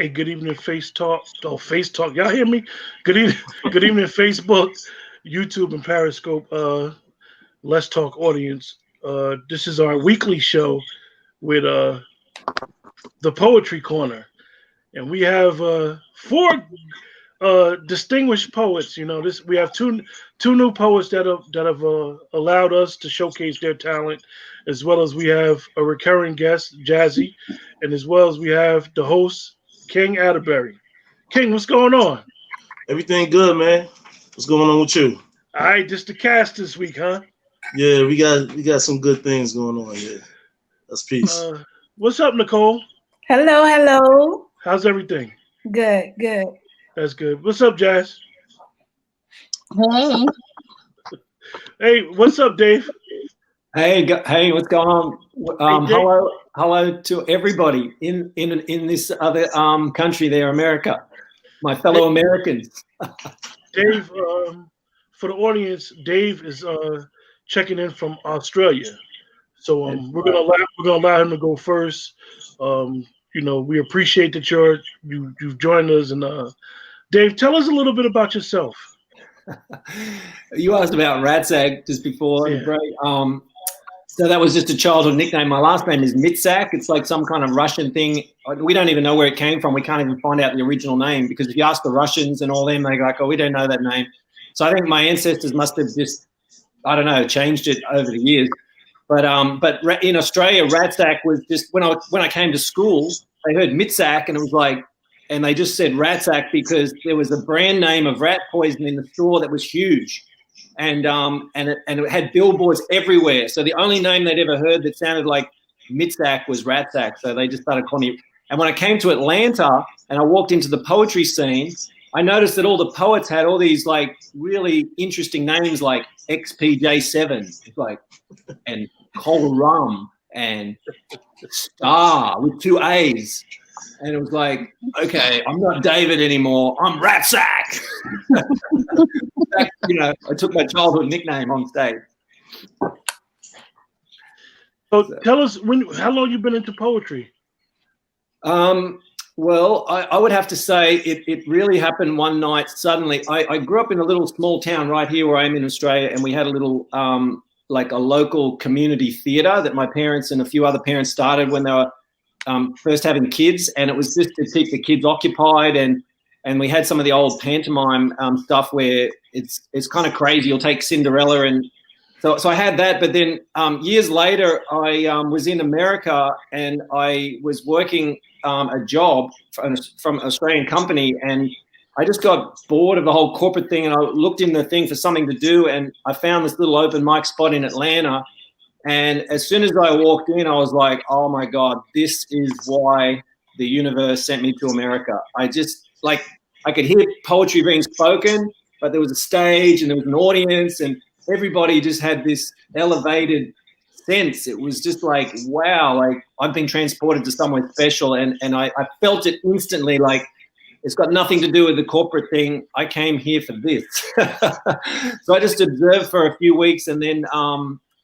Hey, good evening, Face Talk. Oh, Face Talk. Y'all hear me? Good evening, good evening, Facebook, YouTube, and Periscope. Let's Talk audience. This is our weekly show with the Poetry Corner, and we have four distinguished poets. You know, this we have two new poets that have allowed us to showcase their talent, as well as we have a recurring guest, Jazzy, and as well as we have the host, King Atterbury. King, what's going on? Everything good, man. What's going on with you? All right, just the cast this week, huh? Yeah, we got some good things going on. Yeah, that's peace. What's up, Nicole? Hello, hello. How's everything? Good, good. That's good. What's up, Jazz? Hey, Hey, what's up, Dave? Hey, what's going on? Hey, Dave. Hello to everybody in this other country there, America, my fellow Americans. Dave, for the audience, Dave is checking in from Australia. So we're gonna allow him to go first. We appreciate that you've joined us, and Dave, tell us a little bit about yourself. You asked about Ratzak just before, Yeah. right? So that was just a childhood nickname. My last name is Mitzak. It's like some kind of Russian thing. We don't even know where it came from. We can't even find out the original name because if you ask the Russians and all them, they're like, oh, we don't know that name. So I think my ancestors must have just, I don't know, changed it over the years. But in Australia, Ratzak was just when I came to school, they heard Mitzak and it was like, and they just said Ratzak because there was a brand name of rat poison in the store that was huge. And it had billboards everywhere. So the only name they'd ever heard that sounded like Mitzak was Ratzak. So they just started calling it. And when I came to Atlanta and I walked into the poetry scene, I noticed that all the poets had all these like really interesting names like XPJ7, like and Cola Rum and Star with 2 A's. And it was like, okay, I'm not David anymore. I'm Ratzak. I took my childhood nickname on stage. So tell us how long you've been into poetry. Well, I would have to say it really happened one night suddenly. I grew up in a little small town right here where I am in Australia, and we had a little like a local community theatre that my parents and a few other parents started when they were first having kids, and it was just to keep the kids occupied, and we had some of the old pantomime stuff where it's kind of crazy. You'll take Cinderella, and so I had that. But then years later, I was in America and I was working a job from an Australian company, and I just got bored of the whole corporate thing, and I looked in the thing for something to do, and I found this little open mic spot in Atlanta. And as soon as I walked in, I was like, oh my God, this is why the universe sent me to America. I just like, I could hear poetry being spoken, but there was a stage and there was an audience and everybody just had this elevated sense. It was just like, wow, like I've been transported to somewhere special. And I felt it instantly, like it's got nothing to do with the corporate thing. I came here for this. So I just observed for a few weeks and then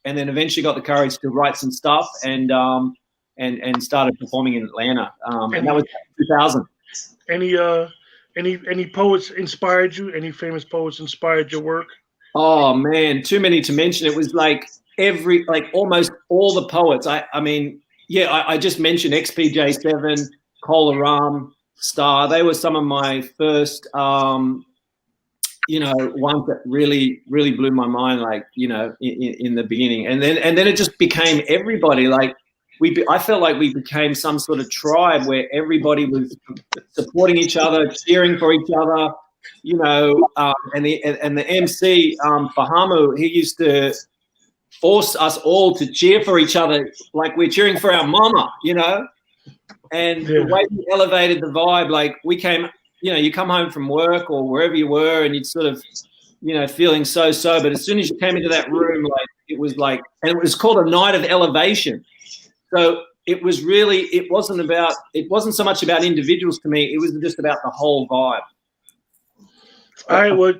eventually got the courage to write some stuff and started performing in Atlanta. And that was 2000. Any poets inspired you? Any famous poets inspired your work? Oh man, too many to mention. It was like almost all the poets. I just mentioned XPJ7, Cola Rum, Star. They were some of my first ones that really, really blew my mind, like, in the beginning. And then it just became everybody. Like I felt like we became some sort of tribe where everybody was supporting each other, cheering for each other, and the MC, Fahamu, he used to force us all to cheer for each other like we're cheering for our mama, and the way he elevated the vibe, like we came, you come home from work or wherever you were and you'd sort of, feeling so, but as soon as you came into that room, like it was like, and it was called a night of elevation. So it was really, it wasn't so much about individuals to me. It was just about the whole vibe. All right, well,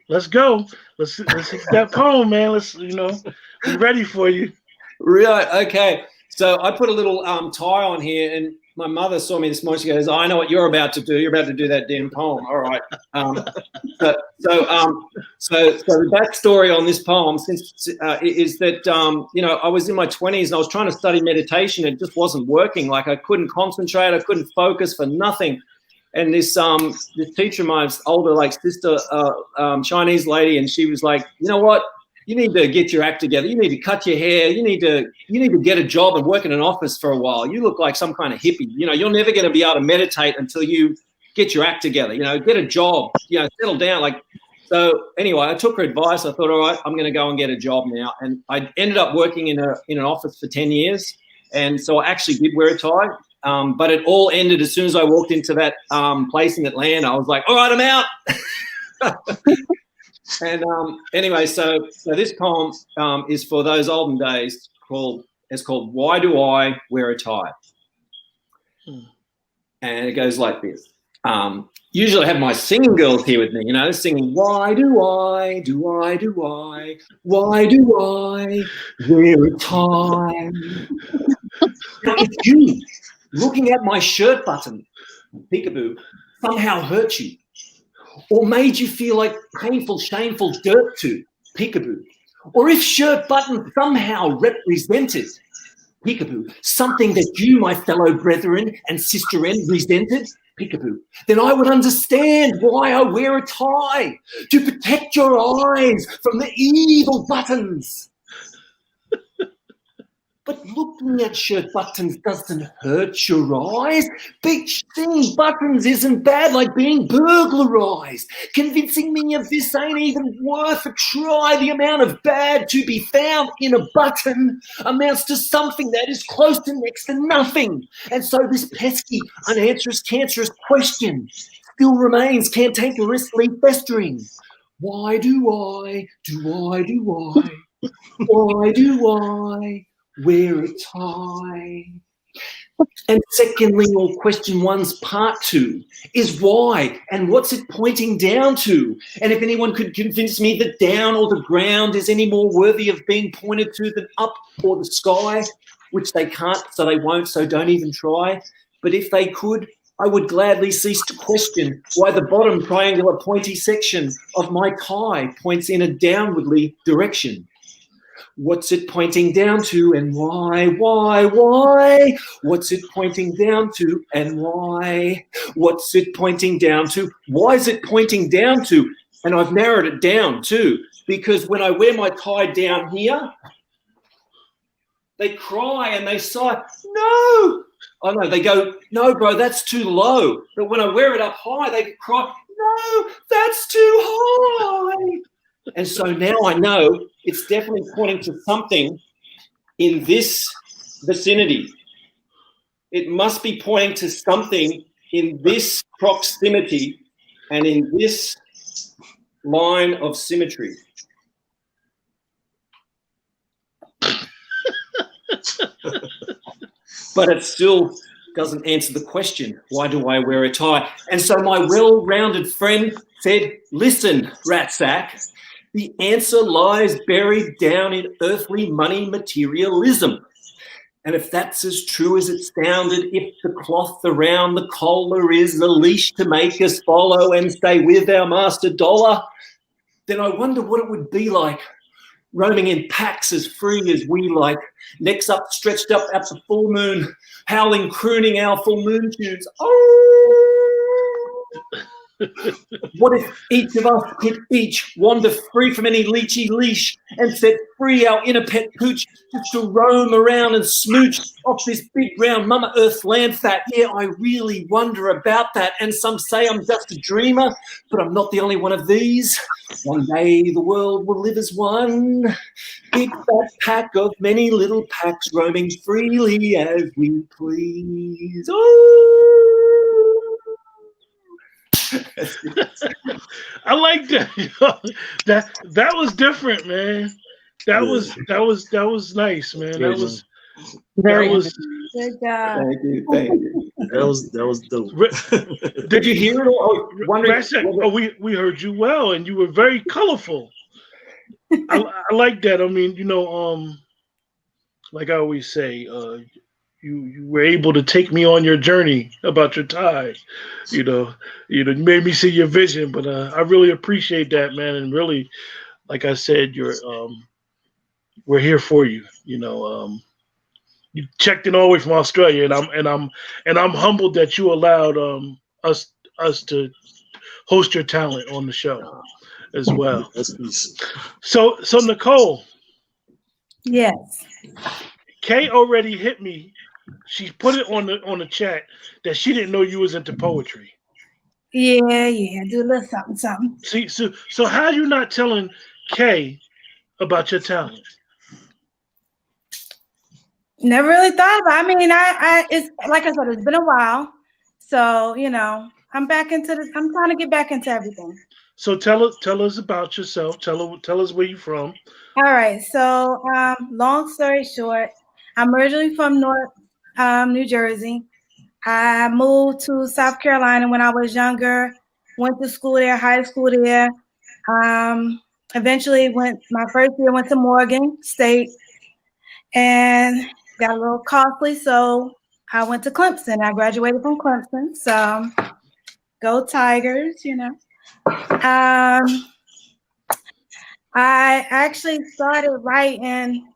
let's go. Let's hit that poem, man. We're ready for you. Right. Okay. So I put a little tie on here, and my mother saw me this morning. She goes, "I know what you're about to do. You're about to do that damn poem." All right. So the backstory on this poem is that you know, I was in my 20s and I was trying to study meditation. It just wasn't working. Like I couldn't concentrate. I couldn't focus for nothing. And this teacher of mine, older like sister, Chinese lady, and she was like, "You know what? You need to get your act together. You need to cut your hair. You need to get a job and work in an office for a while. You look like some kind of hippie. You know, you're never going to be able to meditate until you get your act together. You know, get a job. You know, settle down." Like, so anyway, I took her advice. I thought, all right, I'm going to go and get a job now. And I ended up working in an office for 10 years. And so I actually did wear a tie. But it all ended as soon as I walked into that place in Atlanta. I was like, all right, I'm out. And anyway, so this poem is for those olden days. It's called "Why Do I Wear a Tie?" And it goes like this. Usually I have my singing girls here with me, you know, singing, "Why do I, do I, do I, why do I wear a tie?" Now, if you, looking at my shirt button, peekaboo, somehow hurt you, or made you feel like painful, shameful dirt to, peekaboo, or if shirt button somehow represented, peekaboo, something that you, my fellow brethren and sisterin, resented, peekaboo, then I would understand why I wear a tie, to protect your eyes from the evil buttons. But looking at shirt buttons doesn't hurt your eyes. Seeing buttons isn't bad, like being burglarized. Convincing me of this ain't even worth a try. The amount of bad to be found in a button amounts to something that is close to next to nothing. And so this pesky, unanswerous, cancerous question still remains cantankerously festering. Why do I, do I, do I, why do I wear a tie? And secondly, or question one's part 2 is why and what's it pointing down to? And if anyone could convince me that down or the ground is any more worthy of being pointed to than up or the sky, which they can't, so they won't, so don't even try. But if they could, I would gladly cease to question why the bottom triangular pointy section of my tie points in a downwardly direction. What's it pointing down to and why? What's it pointing down to and why? What's it pointing down to? Why is it pointing down to? And I've narrowed it down too, because when I wear my tie down here, they cry and they sigh, no. Oh no, they go, no, bro, that's too low. But when I wear it up high, they cry, no, that's too high. And so now I know it's definitely pointing to something in this vicinity. It must be pointing to something in this proximity and in this line of symmetry. But it still doesn't answer the question, why do I wear a tie? And so my well-rounded friend said, listen, Ratsack, the answer lies buried down in earthly money materialism. And if that's as true as it sounded, if the cloth around the collar is the leash to make us follow and stay with our master dollar, then I wonder what it would be like roaming in packs as free as we like, necks up, stretched up at the full moon, howling, crooning our full moon tunes. Oh! What if each of us could each wander free from any leechy leash and set free our inner pet pooch just to roam around and smooch off this big round Mama Earth land fat? Yeah, I really wonder about that. And some say I'm just a dreamer, but I'm not the only one of these. One day the world will live as one big fat pack of many little packs roaming freely as we please. Oh! I like that. that was different, man. That was nice, man. That was Very that was. good job. Thank you. That was dope. Did you hear it? Or We heard you well, and you were very colorful. I like that. I mean, you know, like I always say, you were able to take me on your journey about your tie. You made me see your vision, but I really appreciate that, man. And really, like I said, we're here for you. You checked in all the way from Australia, and I'm humbled that you allowed us to host your talent on the show as well. That's peace. So Nicole, Yes. Kay already hit me. She put it on the chat that she didn't know you was into poetry. Yeah. Do a little something. See, so how you not telling Kay about your talent? Never really thought about it. I mean, it's like I said, it's been a while. So, I'm back I'm trying to get back into everything. So tell us about yourself. Tell us where you're from. All right. So, long story short, I'm originally from North New Jersey. I moved to South Carolina when I was younger. Went to school there, high school there. Eventually my first year went to Morgan State, and got a little costly, so I went to Clemson. I graduated from Clemson, so go Tigers, I actually started writing.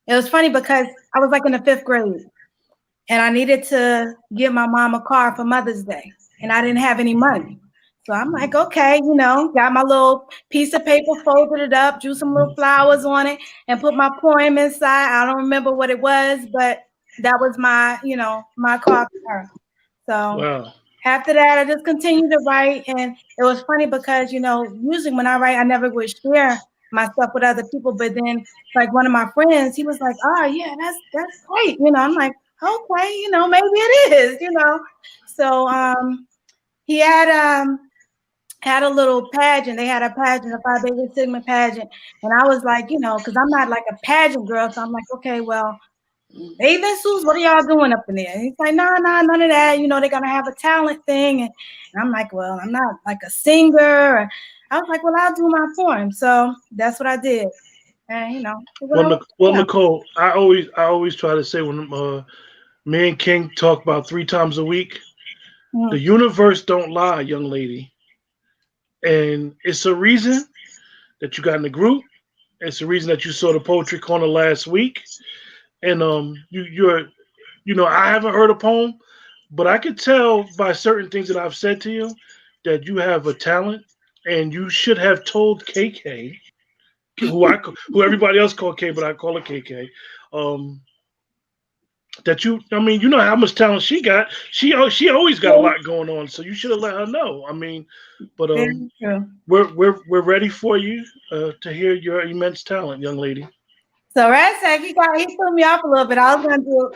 It was funny because I was like in the 5th grade, and I needed to give my mom a car for Mother's Day, and I didn't have any money. So I'm like, okay, got my little piece of paper, folded it up, drew some little flowers on it, and put my poem inside. I don't remember what it was, but that was my, my car for her. So wow. After that, I just continued to write. And it was funny because, usually when I write, I never would share my stuff with other people. But then, like, one of my friends, he was like, oh, yeah, that's great. I'm like, okay, maybe it is, So he had a little pageant. They had a pageant, a Phi Beta Sigma pageant. And I was like, because I'm not like a pageant girl. So I'm like, okay, well, bathing suits, what are y'all doing up in there? And he's like, no, none of that. They're going to have a talent thing. And I'm like, well, I'm not like a singer. I was like, well, I'll do my poem. So that's what I did. And, Nicole, I always try to say when me and King talk about 3 times a week, the universe don't lie, young lady. And it's a reason that you got in the group. It's a reason that you saw the Poetry Corner last week. And I haven't heard a poem, but I could tell by certain things that I've said to you that you have a talent, and you should have told KK, who everybody else called K, but I call her KK, that you know how much talent she got. She always got a lot going on, so you should have let her know. But we're ready for you to hear your immense talent, young lady. So Rasek, he threw me off a little bit. I was gonna do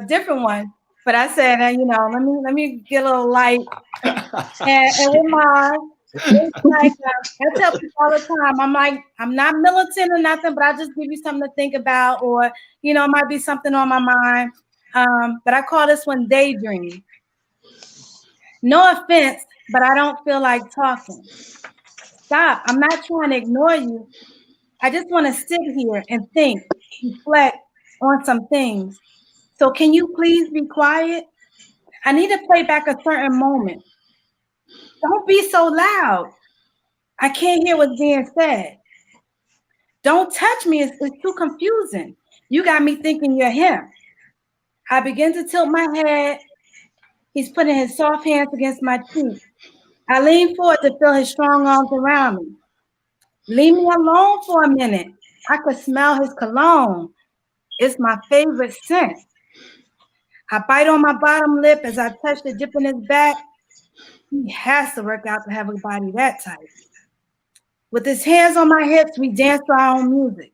a different one, but I said, let me get a little light. and with mine, it's like I tell people all the time, I'm like, I'm not militant or nothing, but I just give you something to think about, or it might be something on my mind. But I call this one Daydream. No offense, but I don't feel like talking. Stop. I'm not trying to ignore you. I just want to sit here and think, reflect on some things. So can you please be quiet? I need to play back a certain moment. Don't be so loud. I can't hear what's being said. Don't touch me. It's too confusing. You got me thinking you're him. I begin to tilt my head. He's putting his soft hands against my cheek. I lean forward to feel his strong arms around me. Leave me alone for a minute. I could smell his cologne. It's my favorite scent. I bite on my bottom lip as I touch the dip in his back. He has to work out to have a body that tight. With his hands on my hips, we dance to our own music.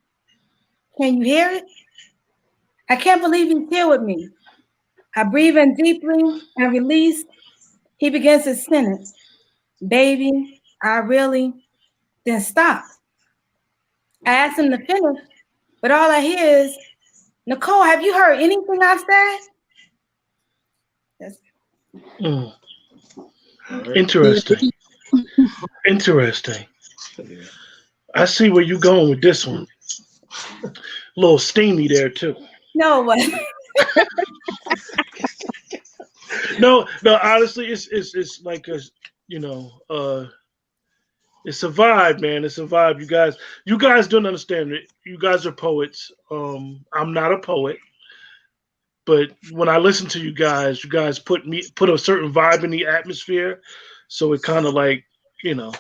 Can you hear it? I can't believe he's here with me. I breathe in deeply and release. He begins his sentence. Baby, I really, then stop. I ask him to finish, but all I hear is, Nicole, have you heard anything I've said? Interesting. Interesting. I see where you're going with this one. A little steamy there too. No, what? No, honestly, it's like a, you know, it's a vibe, man. It's a vibe. You guys don't understand it. You guys are poets. I'm not a poet, but when I listen to you guys put a certain vibe in the atmosphere. So it kind of like, you know,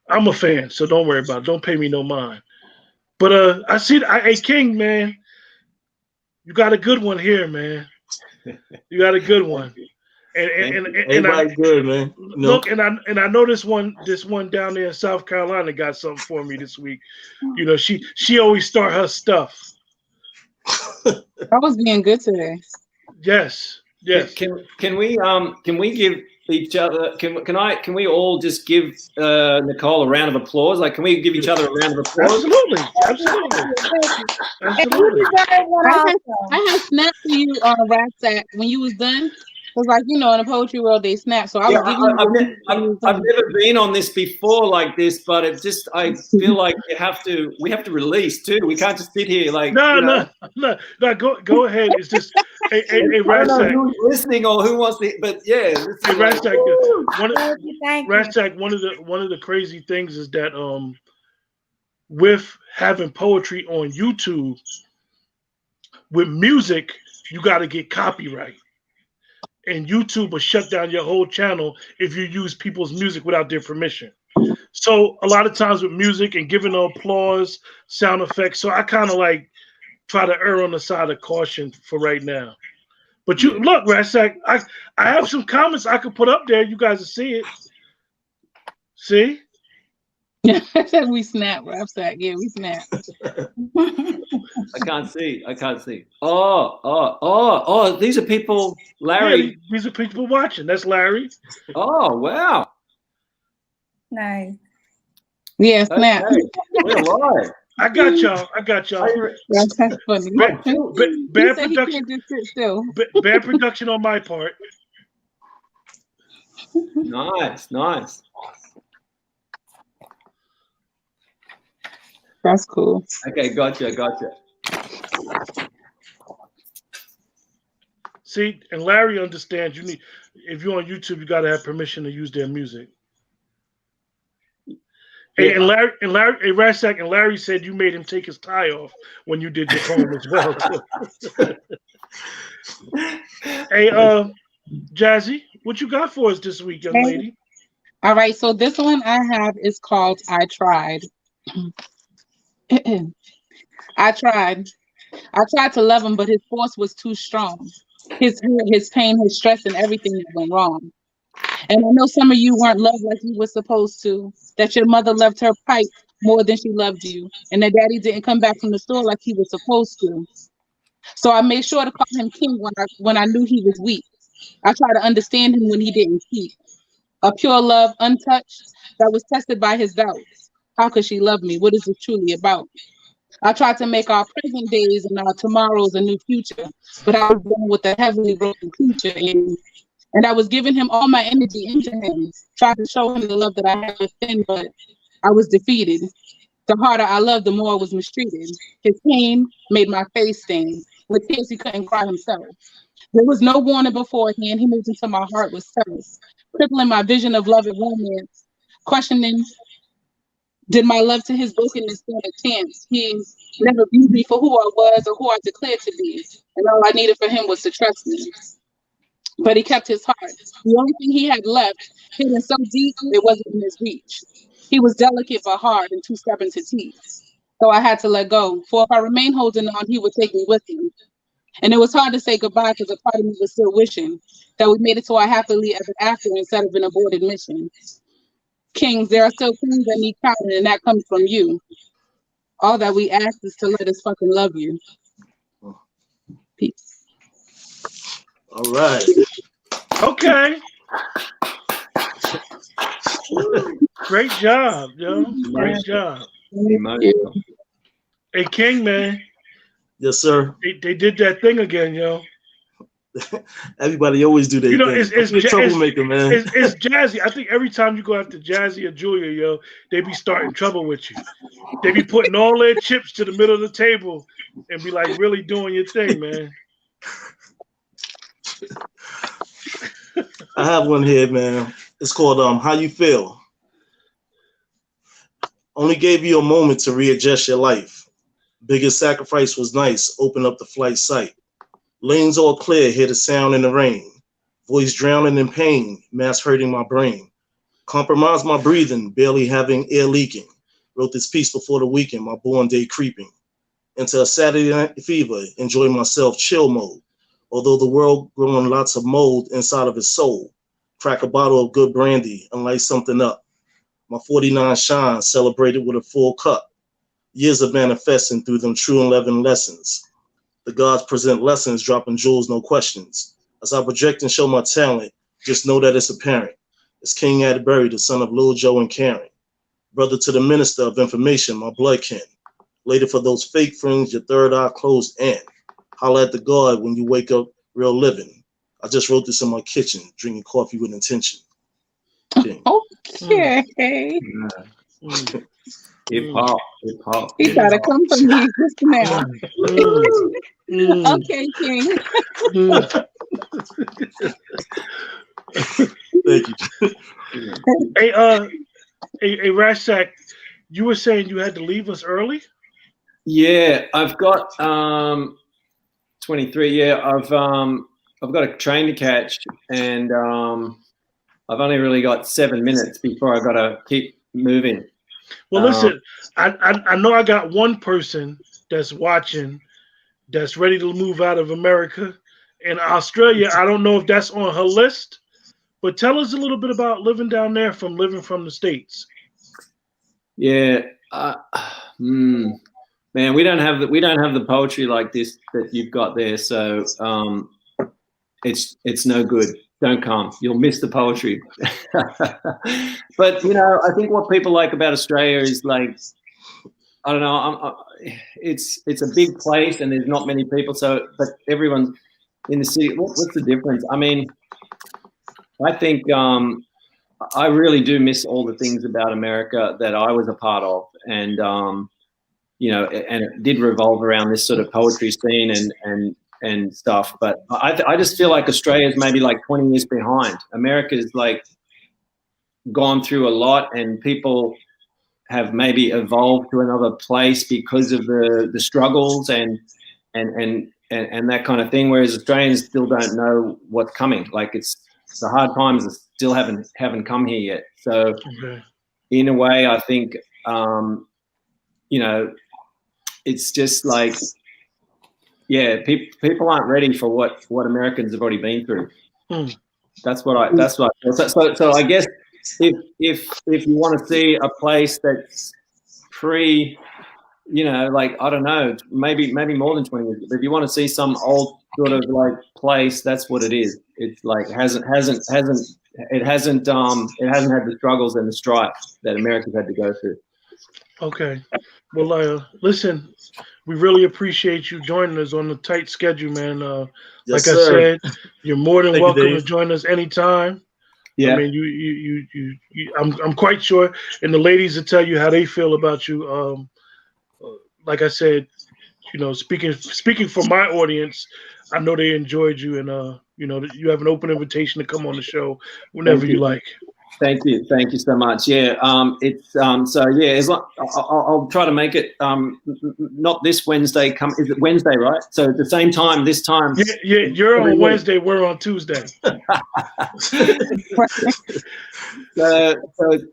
I'm a fan, so don't worry about it. Don't pay me no mind. But I see, hey King, man, you got a good one here, man. You got a good one. And everybody good, man. Look, and I know this one down there in South Carolina got something for me this week. You know, she always start her stuff. I was being good today. Yes. Can we give each other? Can we all just give Nicole a round of applause? Like, can we give each other a round of applause? Absolutely. I had snapped to you on Ratsack when you was done. Because, like, you know, in the poetry world, they snap. So I was giving I've never been on this before like this, but it just, I feel like we have to release too. We can't just sit here like. No. Go ahead. It's just a Ratsack. Who's listening or who wants to, but yeah. Ratsack. Ratsack, one of the crazy things is that with having poetry on YouTube, with music, you got to get copyright. And YouTube will shut down your whole channel if you use people's music without their permission. So a lot of times with music and giving the applause, sound effects, so I kind of like try to err on the side of caution for right now. But you look, Ratsack, I have some comments I could put up there. You guys will see it. See? We snap, Ratsack. Yeah, we snap. I can't see. Oh, these are people, Larry. Yeah, these are people watching. That's Larry. Oh, wow. nice. Yeah, snap. Okay. We're live. I got y'all. That's funny. Bad He said he production. can't just sit still. Bad production on my part. Nice. That's cool. Okay, gotcha. See, and Larry understands. You need, if you're on YouTube, you got to have permission to use their music. Yeah. And Ratsack, and Larry said you made him take his tie off when you did your poem as well. Hey, Jazzy, what you got for us this week, young lady? All right, so this one I have is called I Tried. I tried to love him, but his force was too strong. His hurt, his pain, his stress, and everything that went wrong. And I know some of you weren't loved like you were supposed to, that your mother loved her pipe more than she loved you, and that daddy didn't come back from the store like he was supposed to. So I made sure to call him king when I knew he was weak. I tried to understand him when he didn't speak. A pure love, untouched, that was tested by his doubts. How could she love me? What is this truly about? I tried to make our present days and our tomorrows a new future, but I was born with a heavily broken creature, and I was giving him all my energy into him, tried to show him the love that I had within, but I was defeated. The harder I loved, the more I was mistreated. His pain made my face stain. With tears, he couldn't cry himself. There was no warning beforehand. He moved into my heart with terror, crippling my vision of love and romance, questioning, did my love to his brokenness stand a chance? He never viewed me for who I was or who I declared to be, and all I needed for him was to trust me. But he kept his heart. The only thing he had left, hidden so deep, it wasn't in his reach. He was delicate but hard and too stubborn to teach. So I had to let go, for if I remained holding on, he would take me with him. And it was hard to say goodbye because a part of me was still wishing that we made it to our happily ever after instead of an aborted mission. Kings, there are still things that need counting, and that comes from you. All that we ask is to let us fucking love you. Peace. All right. Okay. Great job, yo. Great job. Hey, King, man. Yes, sir. They did that thing again, yo. Everybody always do that. You know, thing. it's a troublemaker, man. It's Jazzy. I think every time you go after Jazzy or Julia, yo, they be starting trouble with you. They be putting all their chips to the middle of the table and be like really doing your thing, man. I have one here, man. It's called How You Feel. Only gave you a moment to readjust your life. Biggest sacrifice was nice. Open up the flight sight. Lanes all clear. Hear the sound in the rain. Voice drowning in pain. Mass hurting my brain. Compromise my breathing. Barely having air leaking. Wrote this piece before the weekend. My born day creeping into a Saturday night fever. Enjoy myself. Chill mode. Although the world growing lots of mold inside of his soul. Crack a bottle of good brandy and light something up. My 49 shine celebrated with a full cup. Years of manifesting through them true and loving lessons. The gods present lessons, dropping jewels, no questions. As I project and show my talent, just know that it's apparent. It's King Atterbury, the son of Lil Joe and Karen. Brother to the minister of information, my blood kin. Later for those fake friends, your third eye closed in. Holla at the God when you wake up real living. I just wrote this in my kitchen, drinking coffee with intention. King. Okay. Hip hop. He gotta come from me just now. Okay, King. Thank you. Hey, Rashak, you were saying you had to leave us early? Yeah, I've got 23. Yeah, I've got a train to catch, and I've only really got 7 minutes before I got to keep moving. Well, listen, I know I got one person that's watching that's ready to move out of America. In Australia, I don't know if that's on her list, but tell us a little bit about living down there from living from the States. Yeah, man, we don't have the poetry like this that you've got there, so it's no good. Don't come. You'll miss the poetry. But I think what people like about Australia is like, I don't know. It's a big place and there's not many people. So, but everyone's in the city. What's the difference? I mean, I think I really do miss all the things about America that I was a part of, and and it did revolve around this sort of poetry scene and stuff. But I just feel like Australia's maybe like 20 years behind. America's like gone through a lot, and people have maybe evolved to another place because of the struggles and that kind of thing. Whereas Australians still don't know what's coming. Like the hard times still haven't come here yet. So in a way, I think it's just like, yeah, people aren't ready for what Americans have already been through. That's what I feel. So I guess if you want to see a place that's pre, like, I don't know, maybe more than 20 years, but if you want to see some old sort of like place, that's what it is. It's like it hasn't had the struggles and the strife that America's had to go through. Okay. Well, listen, we really appreciate you joining us on the tight schedule, man. Yes, like sir. I said, you're more than Thank you, welcome to Dave. join us anytime. Yeah. I mean, I'm quite sure, and the ladies will tell you how they feel about you. Like I said, speaking for my audience, I know they enjoyed you, and you have an open invitation to come on the show whenever you like. Thank you so much. Yeah, it's so yeah. As long, I'll try to make it not this Wednesday. Is it Wednesday, right? So at the same time this time. Yeah. You're on Wednesday. We're on Tuesday. So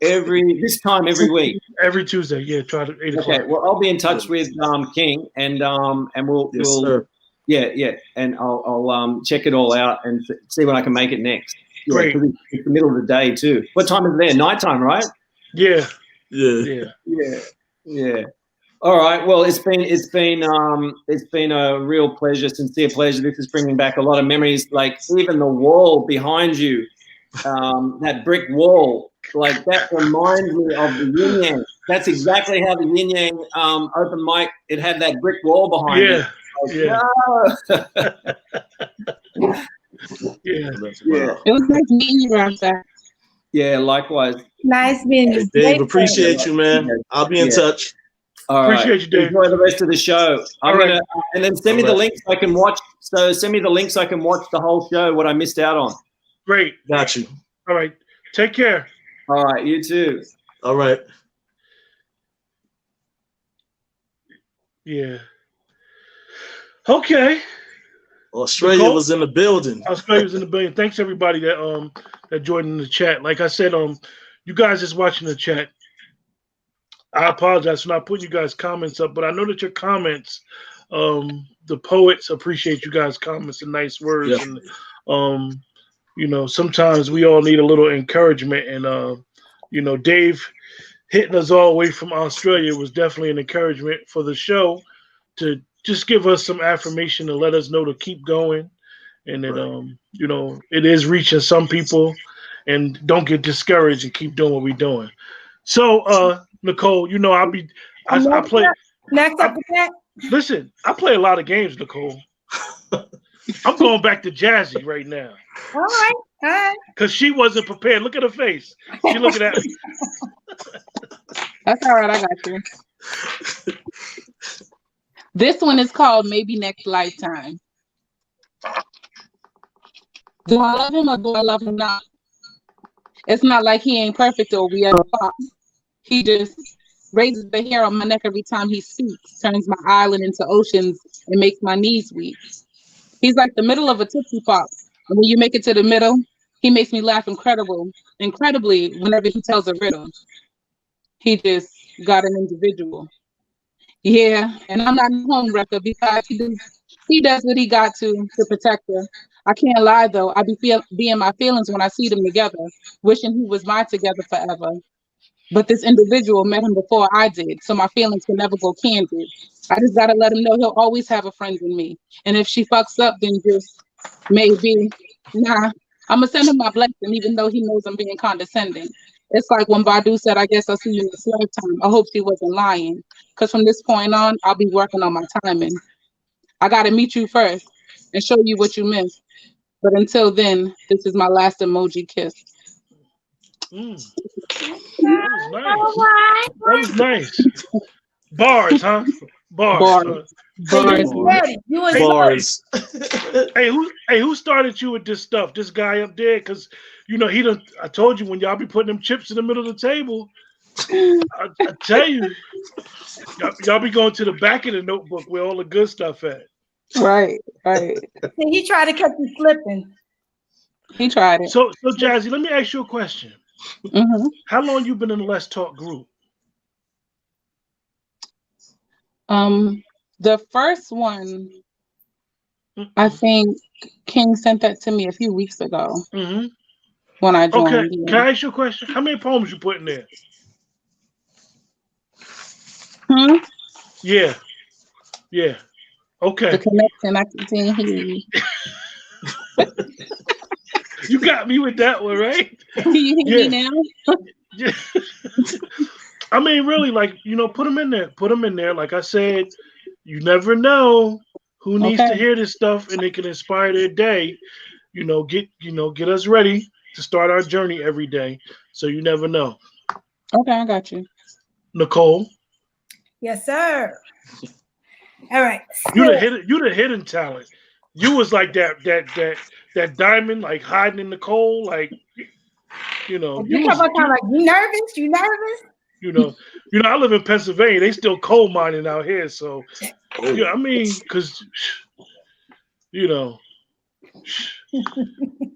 every week. Every Tuesday. Yeah, try to 8 o'clock. Okay. Well, I'll be in touch with King, and we'll Yes, sir. Yeah, and I'll check it all out and see when I can make it next. Yeah, Great. 'cause it's the middle of the day too. What time is it there? Nighttime, right? Yeah. Yeah. All right. Well, it's been a real pleasure, sincere pleasure. This is bringing back a lot of memories. Like even the wall behind you, that brick wall, like that reminds me of the Yin Yang. That's exactly how the Yin Yang open mic. It had that brick wall behind it. Yeah. Yeah. It was nice meeting you, Ramsay. Yeah, likewise. Nice meeting you. Dave, appreciate you, man. I'll be in touch. All right. Appreciate you, Dave. Enjoy the rest of the show. All right. And then send me the links I can watch. So send me the links I can watch the whole show, what I missed out on. Great. Got you. All right. Take care. All right, you too. All right. Yeah. Okay. Australia Nicole? was in the building. Australia was in the building. Thanks everybody that joined in the chat. Like I said, you guys just watching the chat. I apologize for not putting you guys' comments up, but I know that your comments, the poets appreciate you guys' comments and nice words. Yeah. And sometimes we all need a little encouragement. And Dave hitting us all the way from Australia was definitely an encouragement for the show to just give us some affirmation and let us know to keep going. And that it is reaching some people, and don't get discouraged and keep doing what we're doing. So Nicole, I play Next up, listen, I play a lot of games, Nicole. I'm going back to Jazzy right now. All right. Because she wasn't prepared. Look at her face. She looking at me. That's all right. I got you. This one is called Maybe Next Lifetime. Do I love him or do I love him not? It's not like he ain't perfect or we ever fought. He just raises the hair on my neck every time he speaks, turns my island into oceans, and makes my knees weak. He's like the middle of a Tootsie Pop. And when you make it to the middle, he makes me laugh incredibly whenever he tells a riddle. He just got an individual. Yeah, and I'm not a home wrecker because he does what he got to protect her. I can't lie though, I be in my feelings when I see them together, wishing he was mine together forever. But this individual met him before I did, so my feelings can never go candid. I just gotta let him know he'll always have a friend in me. And if she fucks up, then just maybe, nah, I'ma send him my blessing even though he knows I'm being condescending. It's like when Badu said, I guess I'll see you in this lifetime. I hope she wasn't lying. Because from this point on, I'll be working on my timing. I got to meet you first and show you what you missed. But until then, this is my last emoji kiss. That was nice. Bars, huh? Bars. Bars. Hey, who started you with this stuff? This guy up there? Because I told you when y'all be putting them chips in the middle of the table, I tell you, y'all be going to the back of the notebook where all the good stuff at. Right. He tried to catch you slipping. He tried it. So Jazzy, let me ask you a question. Mm-hmm. How long you been in the Let's Talk group? The first one, I think King sent that to me a few weeks ago when I joined. Okay, you. Can I ask you a question? How many poems you put in there? Yeah. Okay. The connection, I can hear you. You got me with that one, right? Can you hear me now? Yeah. I mean, really, put them in there. Put them in there. Like I said, you never know who needs to hear this stuff, and it can inspire their day. Get us ready to start our journey every day. So you never know. Okay, I got you. Nicole. Yes, sir. All right. You the hidden talent. You was like that diamond, like hiding in the coal, like You nervous? You nervous? I live in Pennsylvania. They still coal mining out here, so I mean, because you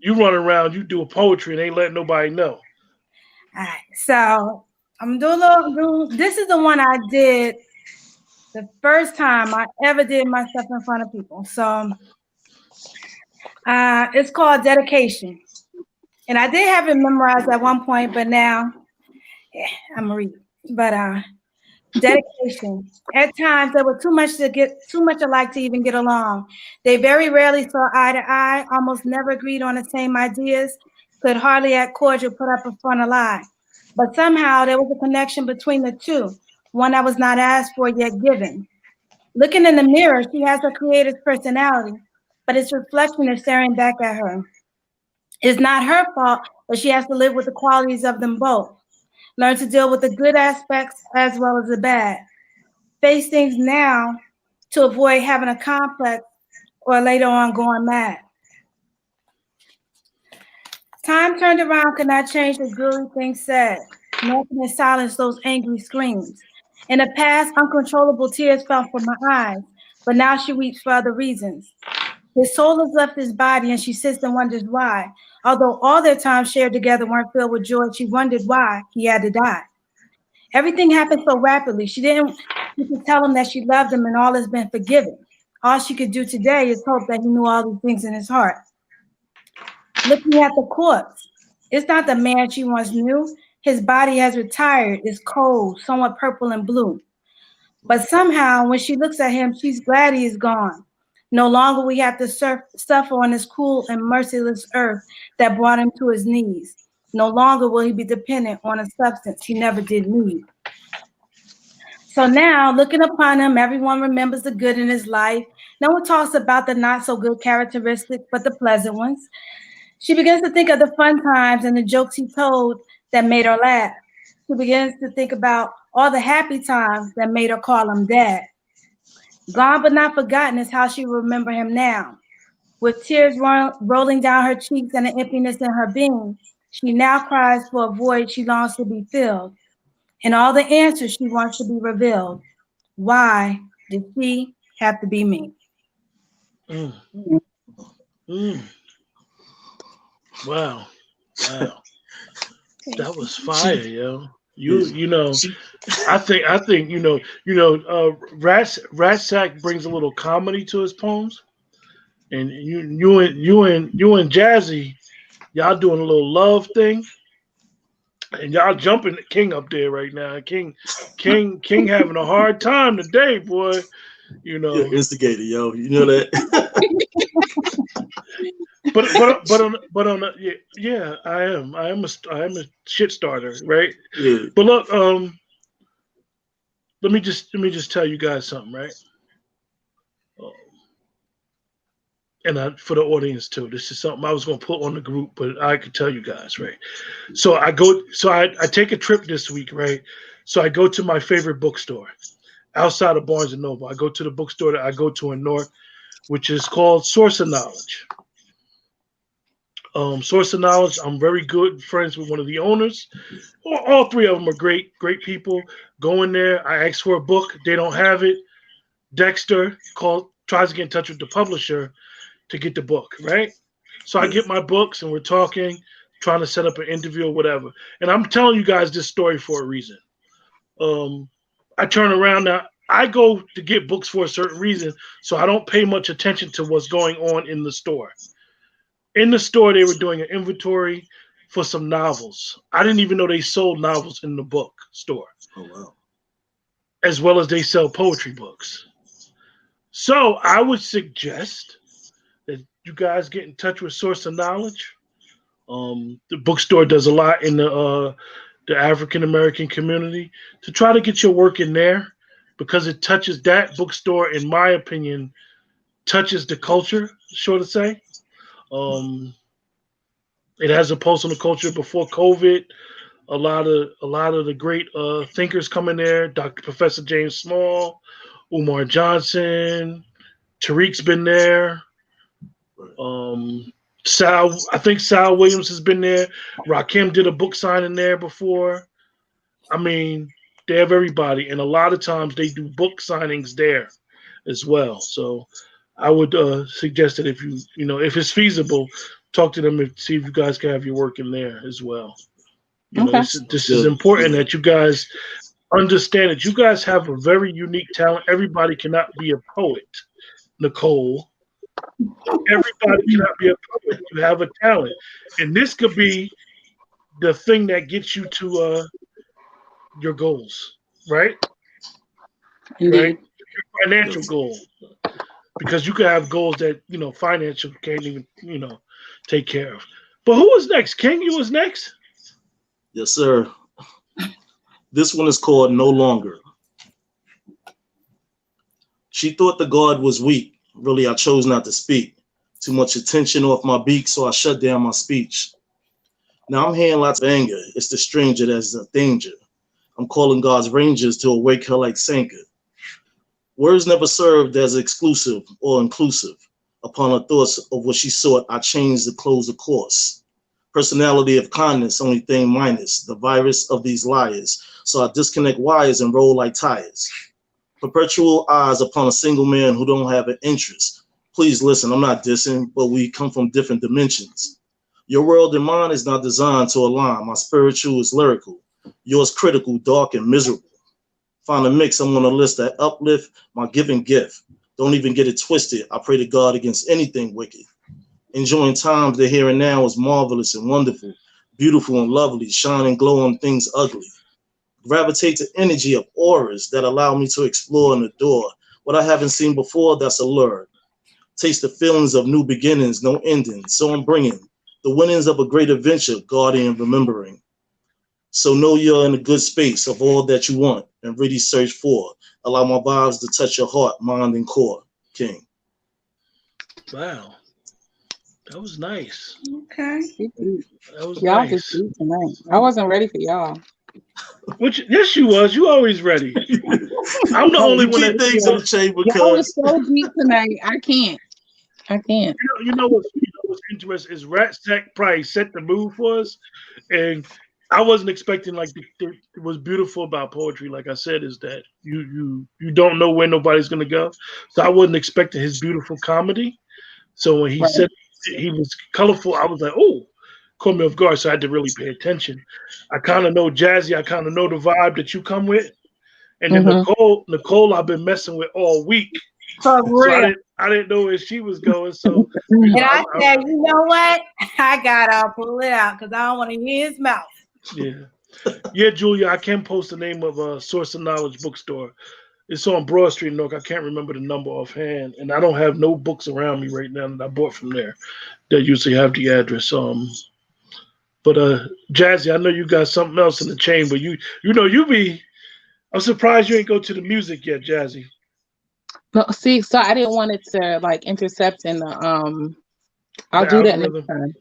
run around, you do a poetry, and ain't letting nobody know. All right, so I'm doing this is the one I did the first time I ever did my stuff in front of people. So it's called Dedication. And I did have it memorized at one point, but now I'm gonna read it. But dedication. At times there was too much alike to even get along. They very rarely saw eye to eye, almost never agreed on the same ideas, could hardly act cordial, put up a front a lie. But somehow there was a connection between the two, one that was not asked for yet given. Looking in the mirror, she has a creative personality, but its reflection is staring back at her. It's not her fault, but she has to live with the qualities of them both. Learn to deal with the good aspects as well as the bad. face things now to avoid having a complex or later on going mad. Time turned around could not change the grueling things said. Nothing can silence those angry screams. In the past, uncontrollable tears fell from my eyes, but now she weeps for other reasons. His soul has left his body, and she sits and wonders why. Although all their time shared together weren't filled with joy, she wondered why he had to die. Everything happened so rapidly. She could tell him that she loved him and all has been forgiven. All she could do today is hope that he knew all these things in his heart. Looking at the corpse, it's not the man she once knew. His body has retired, it's cold, somewhat purple and blue. But somehow, when she looks at him, she's glad he is gone. No longer we have to suffer on this cruel and merciless earth that brought him to his knees. No longer will he be dependent on a substance he never did need. So now, looking upon him, everyone remembers the good in his life. No one talks about the not so good characteristics, but the pleasant ones. She begins to think of the fun times and the jokes he told that made her laugh. She begins to think about all the happy times that made her call him dad. Gone but not forgotten is how she will remember him now. With tears rolling down her cheeks and an emptiness in her being, she now cries for a void she longs to be filled, and all the answers she wants to be revealed. Why did she have to be me? Mm. Mm. Wow. That was fire, yo. You know, I think Ratsack brings a little comedy to his poems, and you and Jazzy, y'all doing a little love thing, and y'all jumping the King up there right now. King having a hard time today, boy. You know, you're instigator, yo. You know that. but on the, yeah, I am a shit starter, right? Yeah. But look, let me just tell you guys something, right? And for the audience too, this is something I was gonna put on the group, but I could tell you guys, right? So I take a trip this week, right? So I go to my favorite bookstore outside of Barnes and Noble. I go to the bookstore that I go to in North, which is called Source of Knowledge. Source of Knowledge. I'm very good friends with one of the owners. All three of them are great people. Go in there. I ask for a book. They don't have it. Dexter tries to get in touch with the publisher to get the book, right? So I get my books and we're talking, trying to set up an interview or whatever. And I'm telling you guys this story for a reason. I turn around now. I go to get books for a certain reason, so I don't pay much attention to what's going on in the store. In the store, they were doing an inventory for some novels. I didn't even know they sold novels in the book store. Oh, wow. As well as they sell poetry books. So I would suggest that you guys get in touch with Source of Knowledge. The bookstore does a lot in the African American community to try to get your work in there, because it touches that bookstore, in my opinion, touches the culture, sure to say. It has a pulse on the culture. Before COVID, a lot of the great thinkers come in there. Professor James Small, Umar Johnson, Tariq's been there. I think Sal Williams has been there. Rakim did a book signing there before. I mean, they have everybody, and a lot of times they do book signings there as well. So I would suggest that if if it's feasible, talk to them and see if you guys can have your work in there as well. This is important that you guys understand that you guys have a very unique talent. Everybody cannot be a poet, Nicole. Everybody cannot be a poet. You have a talent, and this could be the thing that gets you to your goals, right? Indeed. Right? Your financial goal, because you could have goals that financial can't even take care of. But who was next? King, you was next. Yes, sir. This one is called No Longer. She thought the guard was weak. Really, I chose not to speak. Too much attention off my beak, so I shut down my speech. Now I'm hearing lots of anger. It's the stranger that's a danger. I'm calling God's rangers to awake her like Sanka. Words never served as exclusive or inclusive. Upon her thoughts of what she sought, I changed to close the course. Personality of kindness, only thing minus the virus of these liars. So I disconnect wires and roll like tires. Perpetual eyes upon a single man who don't have an interest. Please listen, I'm not dissing, but we come from different dimensions. Your world and mine is not designed to align. My spiritual is lyrical. Yours critical, dark, and miserable. Find a mix, I'm on a list that uplift my given gift. Don't even get it twisted. I pray to God against anything wicked. Enjoying times, the here and now is marvelous and wonderful, beautiful and lovely, shining glow on things ugly. Gravitate to energy of auras that allow me to explore and adore what I haven't seen before. That's allured. Taste the feelings of new beginnings, no ending. So I'm bringing the winnings of a great adventure, guardian remembering. So know you're in a good space of all that you want and really search for. Allow my vibes to touch your heart, mind, and core. King. Wow. That was nice. Okay. That was Y'all nice. just deep tonight. I wasn't ready for y'all. Which, yes, you was. You always ready. I'm the only one that Keep things in the chamber Y'all was because so deep tonight. I can't. you know what's interesting is Rat Stack probably set the mood for us, and I wasn't expecting like it was beautiful about poetry. Like I said, is that you don't know where nobody's gonna go, so I wasn't expecting his beautiful comedy. So when he Right. said he was colorful, I was like, oh, caught me off guard. So I had to really pay attention. I kind of know Jazzy. I kind of know the vibe that you come with, and then Nicole, I've been messing with all week. For So real. I didn't know where she was going. So And I said, you know what? I gotta pull it out because I don't want to hear his mouth. yeah, Julia, I can post the name of a Source of Knowledge bookstore. It's on Broad Street, Newark. I can't remember the number offhand, and I don't have no books around me right now that I bought from there that usually have the address. But Jazzy, I know you got something else in the chamber. I'm surprised you ain't go to the music yet, Jazzy. No, see, so I didn't want it to like intercept in the I'll The do that algorithm. next time.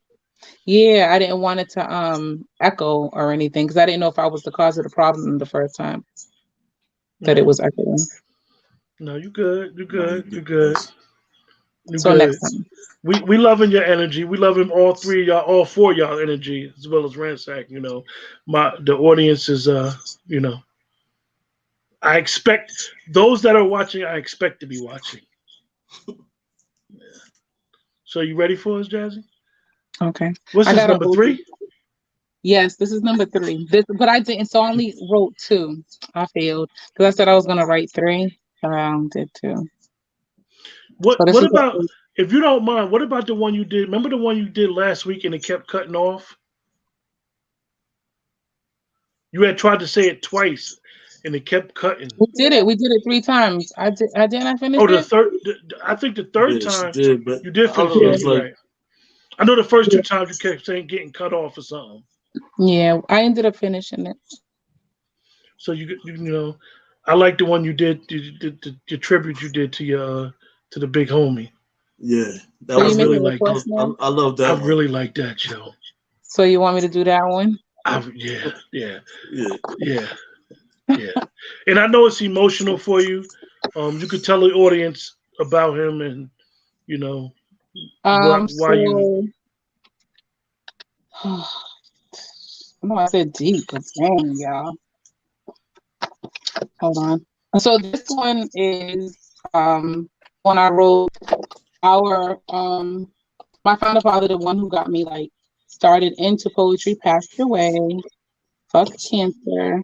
Yeah, I didn't want it to echo or anything because I didn't know if I was the cause of the problem the first time that it was echoing. No, you good. You good. You good. You So good. next time. We loving your energy. We loving all three of y'all, all four of y'all energy, as well as Ransack. The audience is I expect those that are watching, I expect to be watching. So you ready for us, Jazzy? Okay. What's I this, gotta number 3? Yes, this is number 3. But I didn't, so I only wrote 2. I failed because I said I was gonna write 3. Did 2. What about, if you don't mind, what about the one you did? Remember the one you did last week and it kept cutting off? You had tried to say it twice and it kept cutting. We did it 3 times. I didn't finish the it. third. I think the third time but you did finish it. Right. I know the first 2 times you kept saying getting cut off or something. Yeah, I ended up finishing it. So you I like the one you did, the tribute you did to the big homie. Yeah, that So was you really make like. I love that. I really like that show. So you want me to do that one? Yeah. And I know it's emotional for you. You could tell the audience about him, and why you. I know I said deep, but dang, y'all. Hold on. So this one is when I wrote my founder father, the one who got me like started into poetry, passed away. Fuck cancer.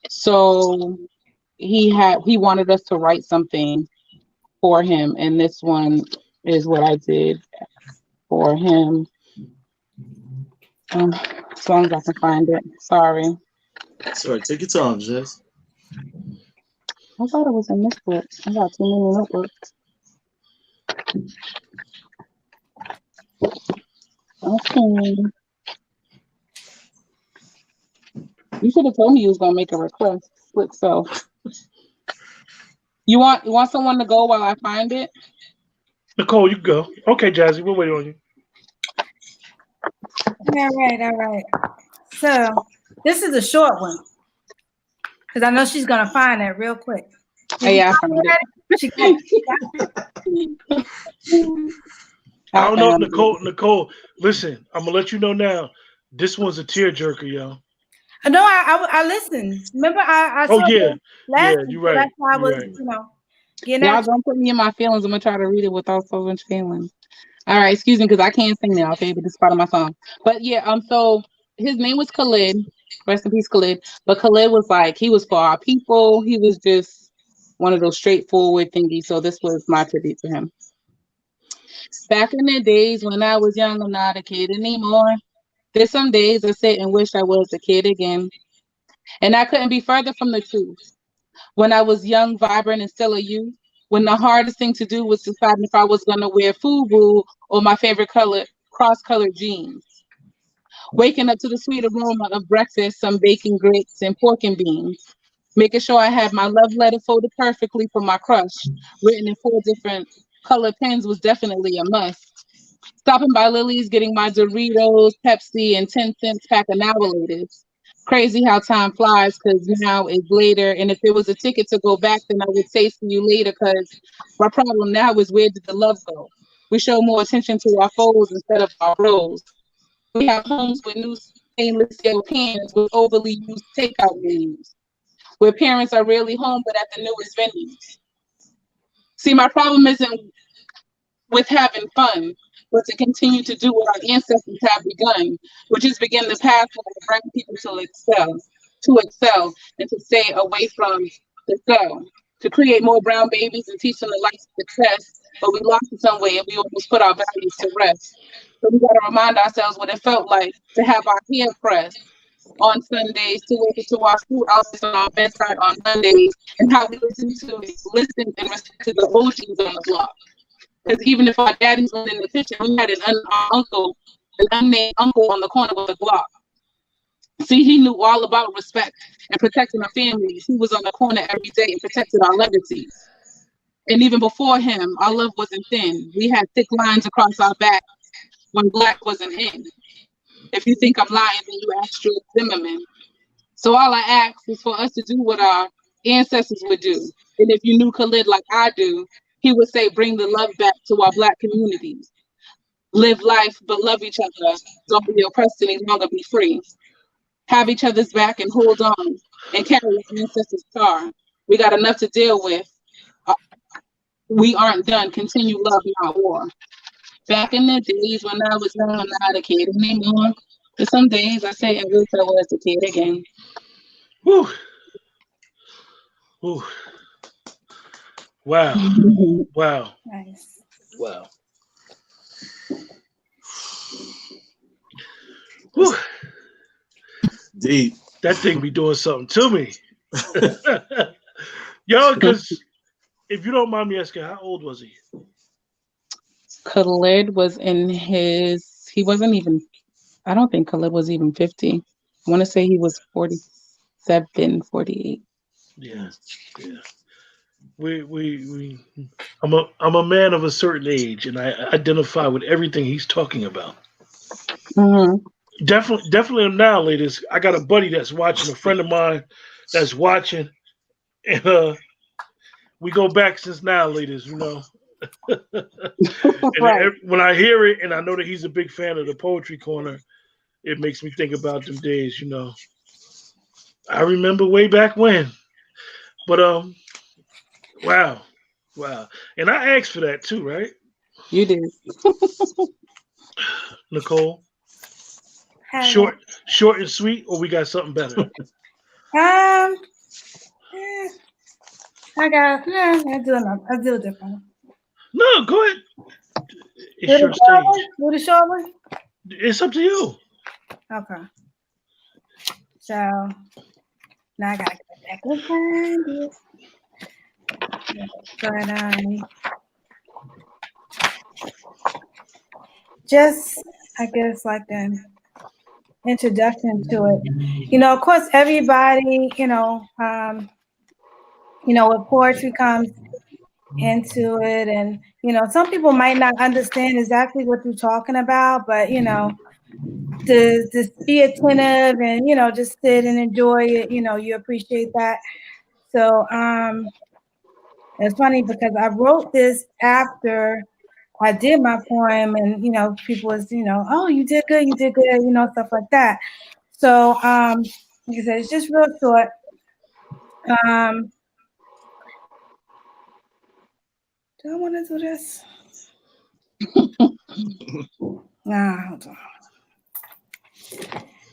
So he wanted us to write something for him, and this one is what I did for him. As long as I can find it. Sorry, take your time, Jess. I thought it was in this book. I got too many notebooks. Okay. You should have told me you was gonna make a request. So you want someone to go while I find it? Nicole, you go. Okay, Jazzy, we'll wait on you. All right. So this is a short one. Because I know she's gonna find that real quick. Oh, yeah, I found it. She got I don't know, found it. Nicole, listen, I'm gonna let you know now. This one's a tearjerker, yo. No, I listened. Remember, I Oh saw yeah, it last yeah, week, you're so right. that's why I You're was, right. getting Y'all at you. don't put me in my feelings. I'm gonna try to read it without so much feelings. All right, excuse me, because I can't sing now, okay? But this is part of my song. But yeah, so his name was Khalid. Rest in peace, Khalid. But Khalid was like, he was for our people. He was just one of those straightforward thingies. So this was my tribute to him. Back in the days when I was young, I'm not a kid anymore. There's some days I sit and wish I was a kid again. And I couldn't be further from the truth. When I was young, vibrant, and still a youth, when the hardest thing to do was deciding if I was going to wear FUBU or my favorite color, cross-colored jeans. Waking up to the sweet aroma of breakfast, some bacon grits and pork and beans. Making sure I had my love letter folded perfectly for my crush, written in 4 different color pens was definitely a must. Stopping by Lily's, getting my Doritos, Pepsi, and 10 cents pack of Now and Laters. Crazy how time flies because now is later. And if there was a ticket to go back, then I would say see you later because my problem now is where did the love go? We show more attention to our foes instead of our bros. We have homes with new stainless steel pans with overly used takeout menus, where parents are rarely home but at the newest venues. See, my problem isn't with having fun, but to continue to do what our ancestors have begun, which is begin the pathway to bring people to excel, and to stay away from the cell, to create more brown babies and teach them the life of success. But we lost it some way and we almost put our values to rest. So we got to remind ourselves what it felt like to have our hair pressed on Sundays, to wake up to our school outfits on our bedside on Mondays, and how we listen and respect to the OGs on the block. Because even if our daddies was in the kitchen, we had an unnamed uncle on the corner with a Glock. See, he knew all about respect and protecting our families. He was on the corner every day and protected our legacies. And even before him, our love wasn't thin. We had thick lines across our back when black wasn't in. If you think I'm lying, then you ask George Zimmerman. So all I ask is for us to do what our ancestors would do. And if you knew Khalid like I do, he would say, bring the love back to our black communities. Live life, but love each other. Don't be oppressed any longer, be free. Have each other's back and hold on and carry our ancestors' star. We got enough to deal with. We aren't done. Continue love, not war. Back in the days when I was young, I'm not a kid anymore. But some days I say I wish I was a kid again. Whew. Whew. Wow. Wow. Nice. Wow. Whew. Deep. That thing be doing something to me. Yo, because if you don't mind me asking, how old was he? Khalid was he wasn't even, I don't think Khalid was even 50. I want to say he was 47, 48. Yeah. I'm a man of a certain age, and I identify with everything he's talking about. Mm-hmm. Definitely now, ladies. I got a buddy that's watching, a friend of mine that's watching, and we go back since now, ladies. Right. When I hear it, and I know that he's a big fan of the Poetry Corner, it makes me think about them days. I remember way back when, but wow, and I asked for that too, right? You did. Nicole. Short and sweet, or we got something better? I'll do a different one. No, go ahead. It's your stage. Do the short one? It's up to you. Okay. So now I gotta go back and find it. But I guess like an introduction to it. Of course, everybody, with poetry comes into it, and some people might not understand exactly what you're talking about, but to be attentive and, you know, just sit and enjoy it. You know, you appreciate that. So it's funny because I wrote this after I did my poem, and, you know, people was, you know, oh, you did good, you know, stuff like that. So like I said, it's just real short. Do I want to do this? Nah, hold on.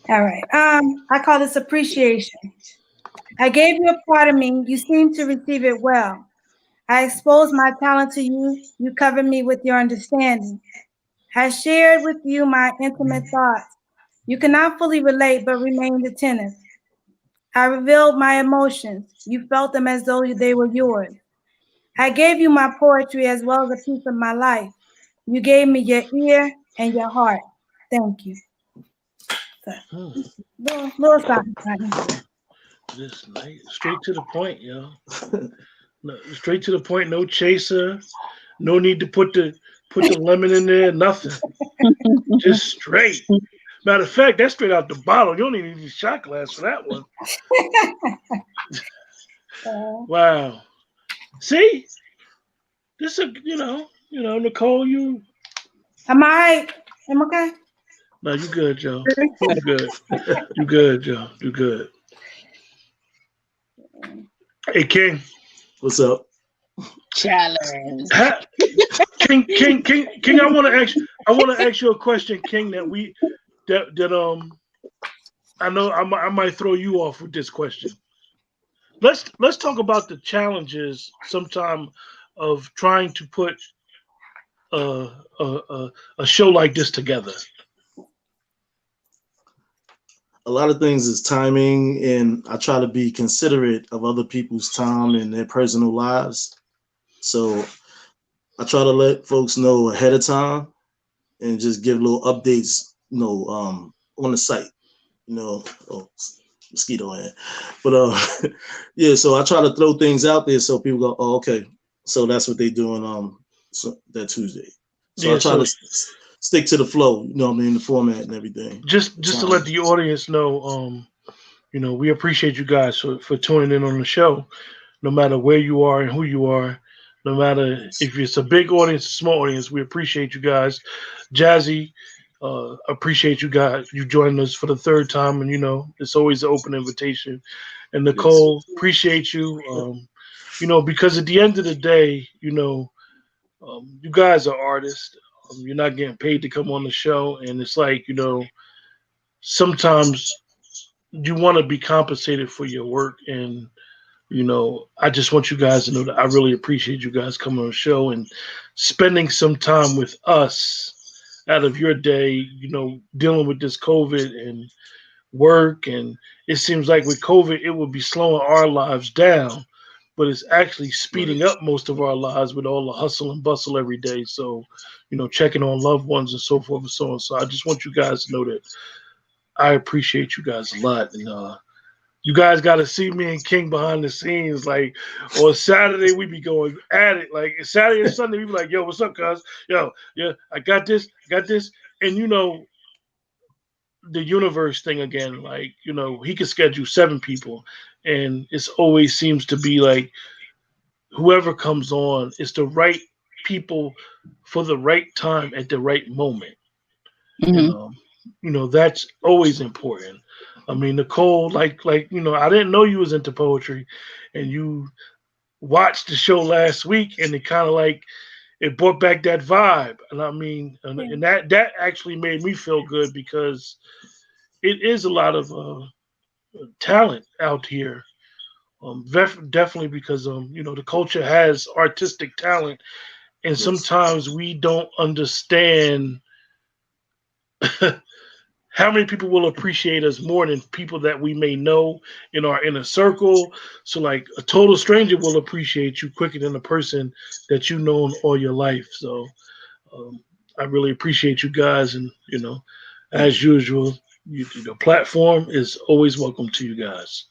All right. I call this appreciation. I gave you a part of me. You seem to receive it well. I exposed my talent to you. You covered me with your understanding. I shared with you my intimate thoughts. You cannot fully relate, but remained attentive. I revealed my emotions. You felt them as though they were yours. I gave you my poetry as well as a piece of my life. You gave me your ear and your heart. Thank you. So, little something. This night, straight to the point, yo. No, straight to the point. No chaser. No need to put the lemon in there. Nothing. Just straight. Matter of fact, that's straight out the bottle. You don't even need a shot glass for that one. Wow. See, this is you know, Nicole. You. Am I right? I'm okay. No, you good, Joe. You good. You good, Joe. You good. Hey, King. What's up? Challenge. King. I want to ask you a question, King. That I know I might throw you off with this question. Let's talk about the challenges sometime of trying to put a show like this together. A lot of things is timing, and I try to be considerate of other people's time and their personal lives. So I try to let folks know ahead of time and just give little updates, on the site, mosquito head. But yeah, so I try to throw things out there so people go, oh, okay, so that's what they're doing so that Tuesday. So yeah, I try to stick to the flow, the format and everything. Just to let the audience know, we appreciate you guys for tuning in on the show, no matter where you are and who you are, no matter if it's a big audience, a small audience. We appreciate you guys. Jazzy, appreciate you guys. You joining us for the third time, and it's always an open invitation. And Nicole, appreciate you. Because at the end of the day, you guys are artists. You're not getting paid to come on the show, and it's like, sometimes you want to be compensated for your work, and I just want you guys to know that I really appreciate you guys coming on the show and spending some time with us out of your day, dealing with this COVID and work. And it seems like with COVID, it will be slowing our lives down, but it's actually speeding up most of our lives with all the hustle and bustle every day. So, checking on loved ones and so forth and so on. So I just want you guys to know that I appreciate you guys a lot. And you guys got to see me and King behind the scenes. Like, on Saturday, we be going at it. Like, Saturday and Sunday, we be like, yo, what's up, cuz? Yo, yeah, I got this. And, the universe thing again, like, he could schedule 7 people. And it always seems to be like whoever comes on is the right people for the right time at the right moment. Mm-hmm. And, that's always important. I mean, Nicole, like I didn't know you was into poetry, and you watched the show last week, and it kind of like it brought back that vibe. And I mean, and that actually made me feel good because it is a lot of talent out here. Definitely because the culture has artistic talent, and sometimes we don't understand how many people will appreciate us more than people that we may know in our inner circle. So like a total stranger will appreciate you quicker than a person that you've known all your life. So I really appreciate you guys. And, as usual, the platform is always welcome to you guys.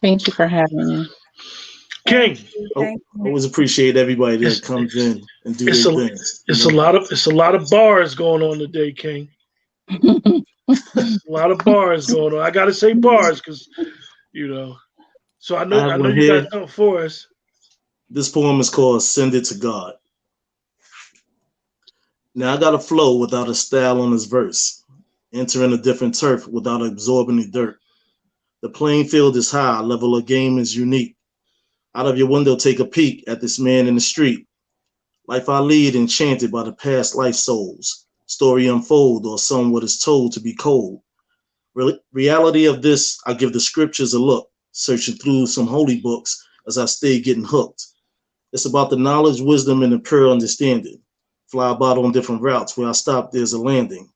Thank you for having me. King. Always appreciate everybody that comes in and do their thing. It's a lot of bars going on today, King. A lot of bars going on. I gotta say bars because So I have know one you here. got something for us. This poem is called Send It to God. Now I got a flow without a style on this verse, entering a different turf without absorbing the dirt. The playing field is high, level of game is unique. Out of your window, take a peek at this man in the street. Life I lead enchanted by the past life souls. Story unfold or some what is told to be cold. Reality of this, I give the scriptures a look, searching through some holy books as I stay getting hooked. It's about the knowledge, wisdom, and the pure understanding. Fly about on different routes. Where I stop, there's a landing.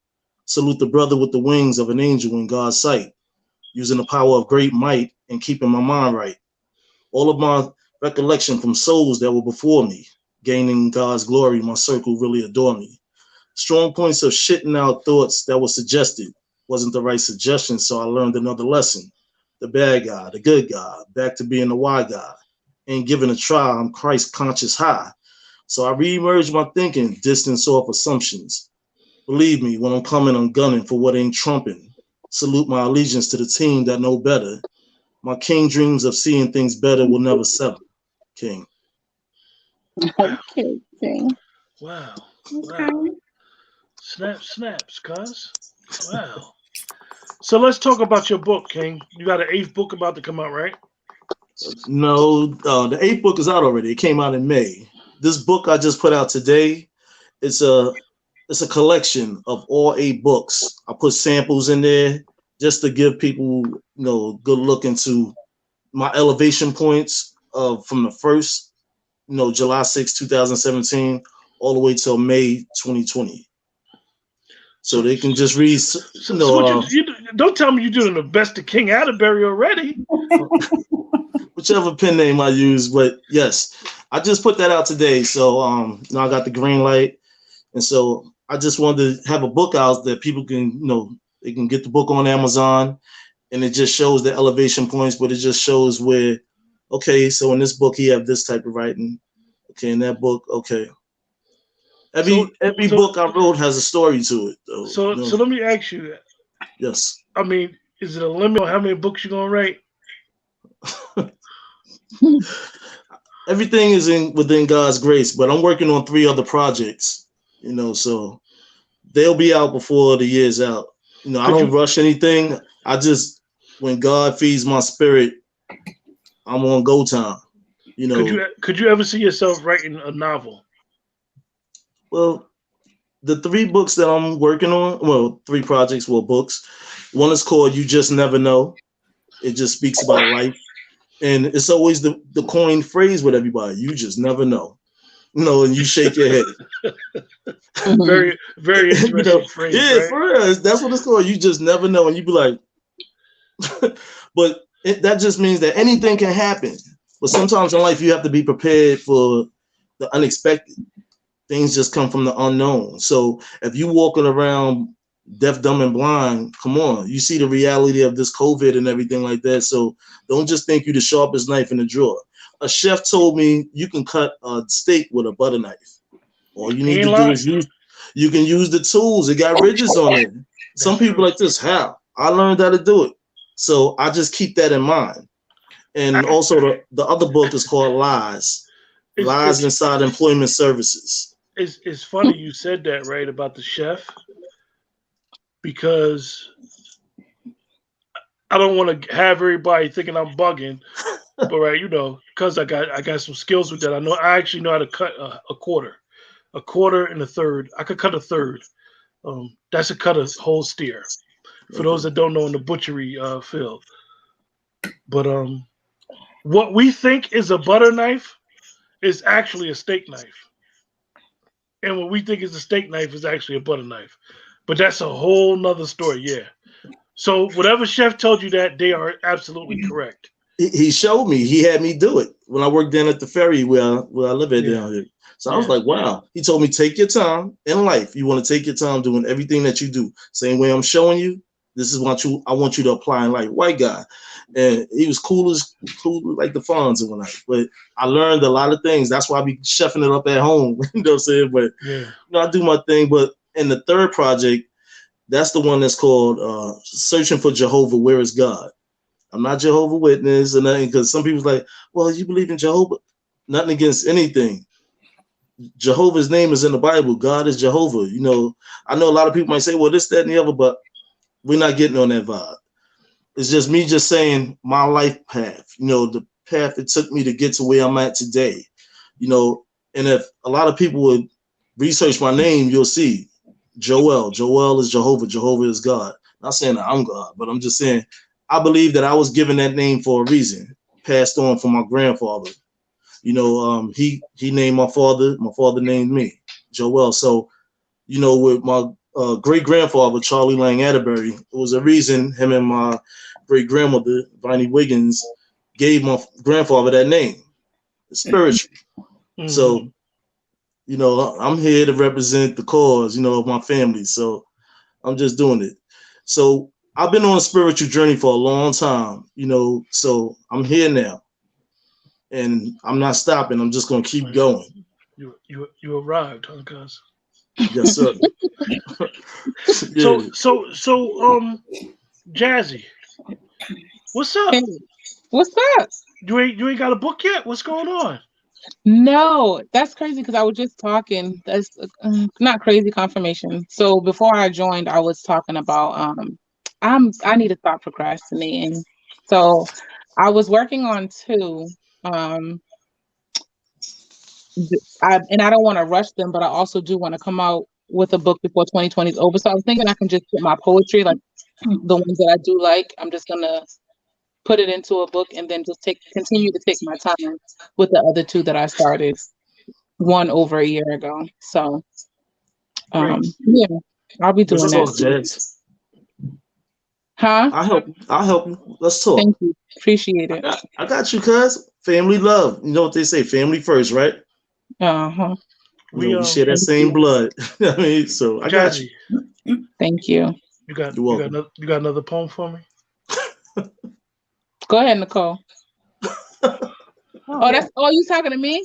Salute the brother with the wings of an angel in God's sight, using the power of great might and keeping my mind right. All of my recollection from souls that were before me, gaining God's glory, my circle really adore me. Strong points of shitting out thoughts that were suggested. Wasn't the right suggestion, so I learned another lesson. The bad guy, the good guy, back to being the why guy. Ain't giving a try, I'm Christ conscious high. So I re-emerge my thinking, distance off assumptions. Believe me, when I'm coming, I'm gunning for what ain't trumping. Salute my allegiance to the team that know better. My king dreams of seeing things better will never settle. King. Okay, King. Wow. Okay. Wow. Snaps, cuz. Wow. So let's talk about your book, King. You got an 8th book about to come out, right? No, the 8th book is out already. It came out in May. This book I just put out today, it's a collection of all 8 books. I put samples in there just to give people, good look into my elevation points from the first, July 6, 2017, all the way till May 2020. So they can just read. Don't tell me you're doing the best of King Atterbury already. Whichever pen name I use, but yes, I just put that out today. So now I got the green light, and so I just wanted to have a book out that people can, they can get the book on Amazon, and it just shows the elevation points, but it just shows where, okay, so in this book he have this type of writing, okay, in that book, okay. Every book I wrote has a story to it, though. So let me ask you. Yes. I mean, is it a limit on how many books you're gonna write? Everything is within God's grace, but I'm working on 3 other projects, so they'll be out before the year's out. I don't rush anything. I just, when God feeds my spirit, I'm on go time. Could you ever see yourself writing a novel? Well, the 3 books that I'm working on, 3 projects, books. One is called You Just Never Know. It just speaks about life. And it's always the coined phrase with everybody. You just never know. And you shake your head. Very, very interesting phrase. Yeah, right? for real. That's what it's called. You just never know. And you be like, but that just means that anything can happen. But sometimes in life, you have to be prepared for the unexpected. Things just come from the unknown. So if you walking around deaf, dumb, and blind, come on, you see the reality of this COVID and everything like that. So don't just think you're the sharpest knife in the drawer. A chef told me you can cut a steak with a butter knife. All you need to do is you can use the tools. It got ridges on it. Some people like this, how? I learned how to do it. So I just keep that in mind. And also the other book is called Lies. Lies Inside Employment Services. It's funny you said that, right, about the chef, because I don't want to have everybody thinking I'm bugging, but right, because I got some skills with that. I actually know how to cut a quarter and a third. I could cut a third. That's a cut a whole steer. For those that don't know in the butchery field, but what we think is a butter knife is actually a steak knife. And what we think is a steak knife is actually a butter knife. But that's a whole nother story, yeah. So whatever chef told you that, they are absolutely correct. He showed me. He had me do it when I worked down at the ferry where I live at down here. So I was like, wow. He told me, take your time in life. You want to take your time doing everything that you do. Same way I'm showing you. This is what I want you to apply in life. White guy. And he was cool like the Fonz one night. But I learned a lot of things. That's why I be chefing it up at home. You know what I'm saying? But I do my thing. But in the 3rd project, That's the one that's called Searching for Jehovah, Where is God? I'm not Jehovah Witness or nothing, because some people's like, well, you believe in Jehovah? Nothing against anything. Jehovah's name is in the Bible. God is Jehovah. You know, I know a lot of people might say, well, this, that, and the other, but we're not getting on that vibe. It's just me just saying my life path, you know, the path it took me to get to where I'm at today. You know, and if a lot of people would research my name, you'll see Joel. Joel is Jehovah. Jehovah is God. Not saying that I'm God, but I'm just saying I believe that I was given that name for a reason, passed on from my grandfather. You know, he named my father named me, Joel. So, you know, with my great grandfather, Charlie Lang Atterbury, it was a reason him and my great grandmother, Vinnie Wiggins, gave my grandfather that name. It's spiritual. Mm-hmm. So, you know, I'm here to represent the cause, you know, of my family. So I'm just doing it. So I've been on a spiritual journey for a long time, you know, so I'm here now. And I'm not stopping. I'm just gonna keep going. You arrived, huh, cuz? Yes, sir. Yeah. So Jazzy, what's up? Hey, what's up? You ain't got a book yet? What's going on? No, that's crazy because I was just talking. That's not crazy confirmation. So before I joined, I was talking about I need to stop procrastinating. So I was working on two. And I don't want to rush them, but I also do want to come out with a book before 2020 is over. So I was thinking I can just put my poetry, like the ones that I do like. I'm just gonna put it into a book and then just continue to take my time with the other two that I started one over a year ago. So yeah, I'll be doing Let's that. talk, Jazz. Huh? I'll help you. Let's talk. Thank you. Appreciate it. I got you, cuz. Family love. You know what they say, family first, right? Uh-huh. We share that same blood. I mean, so I got you. Thank you. You got another poem for me? Go ahead, Nicole. That's you talking to me?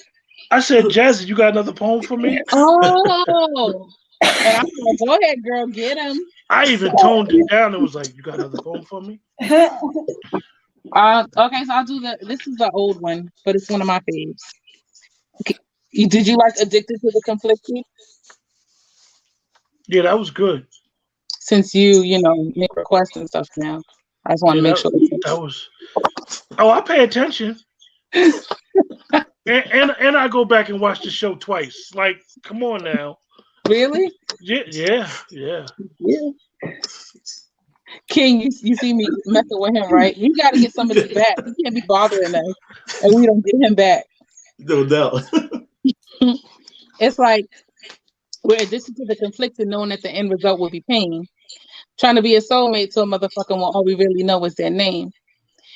I said, Jazzy, you got another poem for me? Oh, and I'm like, go ahead, girl, get him. I even toned it down and was like, you got another poem for me? Okay, so I'll do this is the old one, but it's one of my faves. Okay. Did you like Addicted to the Conflicted? Yeah, that was good. Since you make requests and stuff now, I just want to make sure that was. Oh, I pay attention, and I go back and watch the show twice. Like, come on now. Really? Yeah. King, you see me messing with him, right? You got to get some of this back. You can't be bothering us, and we don't get him back. No doubt. It's like we're addicted to the conflicted, knowing that the end result will be pain. Trying to be a soulmate to a motherfucker when all we really know is their name.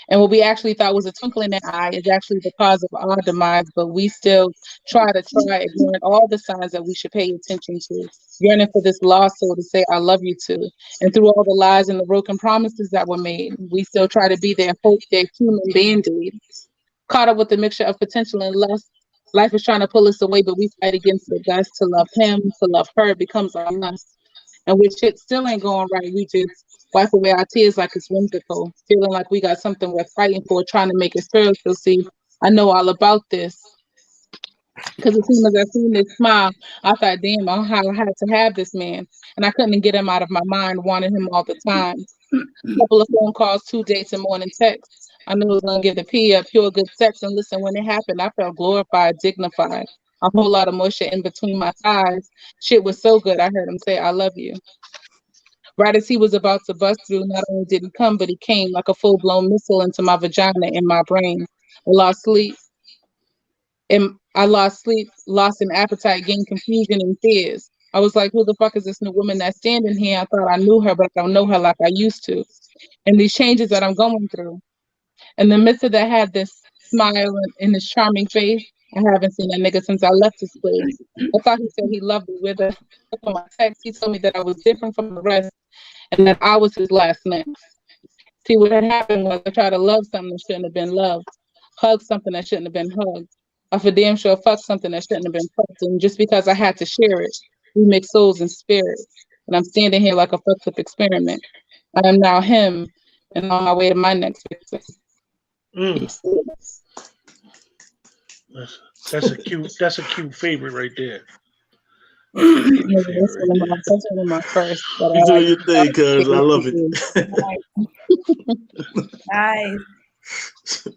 And what we actually thought was a twinkle in their eye is actually the cause of our demise, but we still ignoring all the signs that we should pay attention to, yearning for this lost soul to say, I love you too. And through all the lies and the broken promises that were made, we still try to be their hope, their human band-aid. Caught up with the mixture of potential and lust, life is trying to pull us away, but we fight against the gust. To love him, to love her becomes our must. And when shit still ain't going right, we just wipe away our tears like it's whimsical, feeling like we got something we're fighting for, trying to make it spiritual. See, I know all about this. Because as soon as I seen this smile, I thought, damn, I had to have this man. And I couldn't get him out of my mind, wanting him all the time. A couple of phone calls, 2 dates, and morning texts. I knew it was going to give the P a pure good sex. And listen, when it happened, I felt glorified, dignified. A whole lot of moisture in between my thighs. Shit was so good, I heard him say, I love you. Right as he was about to bust through, not only did he come, but he came like a full-blown missile into my vagina and my brain. I lost sleep, lost an appetite, gained confusion and fears. I was like, who the fuck is this new woman that's standing here? I thought I knew her, but I don't know her like I used to. And these changes that I'm going through. In the midst of that, I had this smile in his charming face. I haven't seen that nigga since I left his place. I thought he said he loved me with her. On my text, he told me that I was different from the rest and that I was his last next. See, what had happened was I tried to love something that shouldn't have been loved, hug something that shouldn't have been hugged. I for damn sure fucked something that shouldn't have been fucked. And just because I had to share it, we mix souls and spirits. and I'm standing here like a fucked up experiment. I am now him, and on my way to my next victim. That's a cute favorite right there. That's one of my first. You doing your thing, cuz I love it. Nice.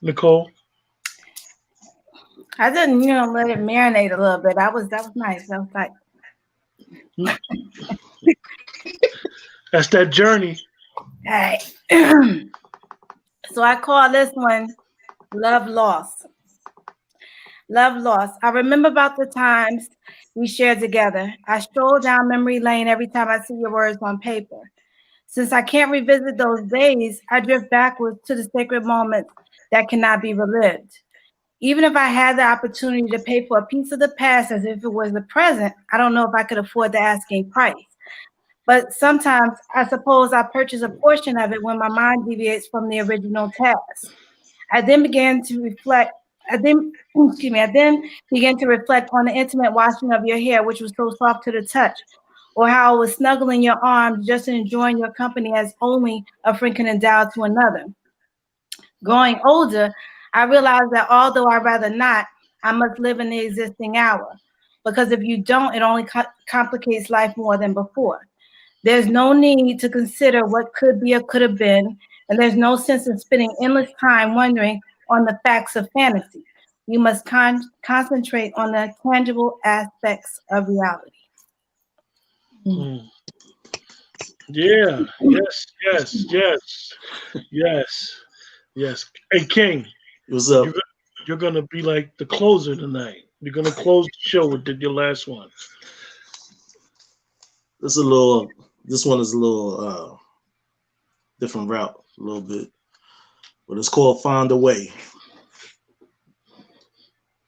Nicole. I didn't, let it marinate a little bit. That was nice. That was like. That's that journey. All right. So I call this one Love Lost. Love Lost. I remember about the times we shared together. I stroll down memory lane every time I see your words on paper. Since I can't revisit those days, I drift backwards to the sacred moments that cannot be relived. Even if I had the opportunity to pay for a piece of the past as if it was the present, I don't know if I could afford the asking price. But sometimes I suppose I purchase a portion of it when my mind deviates from the original task. I then began to reflect. I then began to reflect on the intimate washing of your hair, which was so soft to the touch, or how I was snuggling your arms, just enjoying your company as only a friend can endow to another. Growing older, I realized that although I'd rather not, I must live in the existing hour. Because if you don't, it only complicates life more than before. There's no need to consider what could be or could have been, and there's no sense in spending endless time wondering on the facts of fantasy. You must concentrate on the tangible aspects of reality. Mm. Yeah. Yes. Hey, King. What's up? You're gonna be like the closer tonight. You're gonna close the show with your last one. This one is a little different route, a little bit, but it's called Find a Way.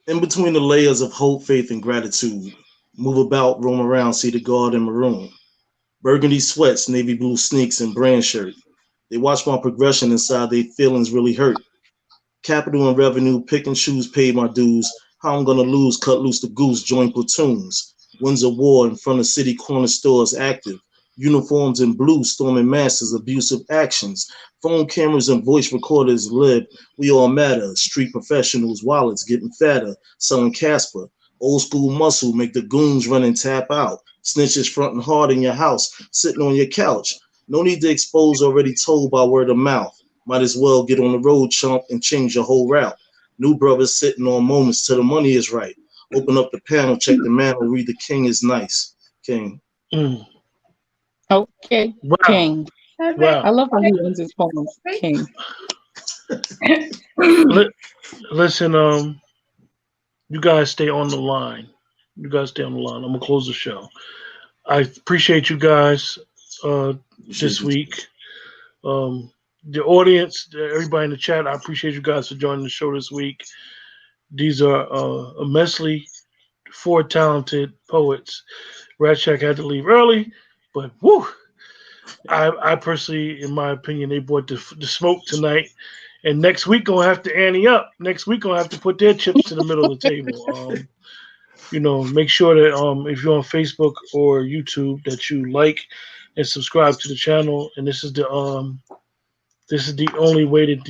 In between the layers of hope, faith, and gratitude, move about, roam around, see the guard in maroon. Burgundy sweats, navy blue sneaks, and brand shirt. They watch my progression inside, they feelings really hurt. Capital and revenue, pick and choose, paid my dues. How I'm gonna lose, cut loose the goose, join platoons. Winds of war in front of city corner stores active. Uniforms in blue, storming masses, abusive actions. Phone cameras and voice recorders live. We all matter. Street professionals, wallets getting fatter. Selling Casper. Old school muscle, make the goons run and tap out. Snitches fronting hard in your house, sitting on your couch. No need to expose already told by word of mouth. Might as well get on the road, chump, and change your whole route. New brothers sitting on moments till the money is right. Open up the panel, check the mantle, read the king is nice. King. Mm. Okay, Wow. King. Wow. I love how he ends his poems. King. Listen, you guys stay on the line. I'm gonna close the show. I appreciate you guys this week. The audience, everybody in the chat, I appreciate you guys for joining the show this week. These are immensely 4 talented poets. Ratchak had to leave early, but whoo! I personally, in my opinion, they brought the smoke tonight. And next week gonna have to ante up. Next week gonna have to put their chips in the middle of the table. Make sure that if you're on Facebook or YouTube that you like and subscribe to the channel. And this is the only way that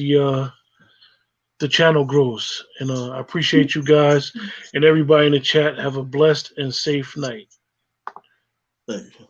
the channel grows. And I appreciate you guys and everybody in the chat. Have a blessed and safe night. Thank you.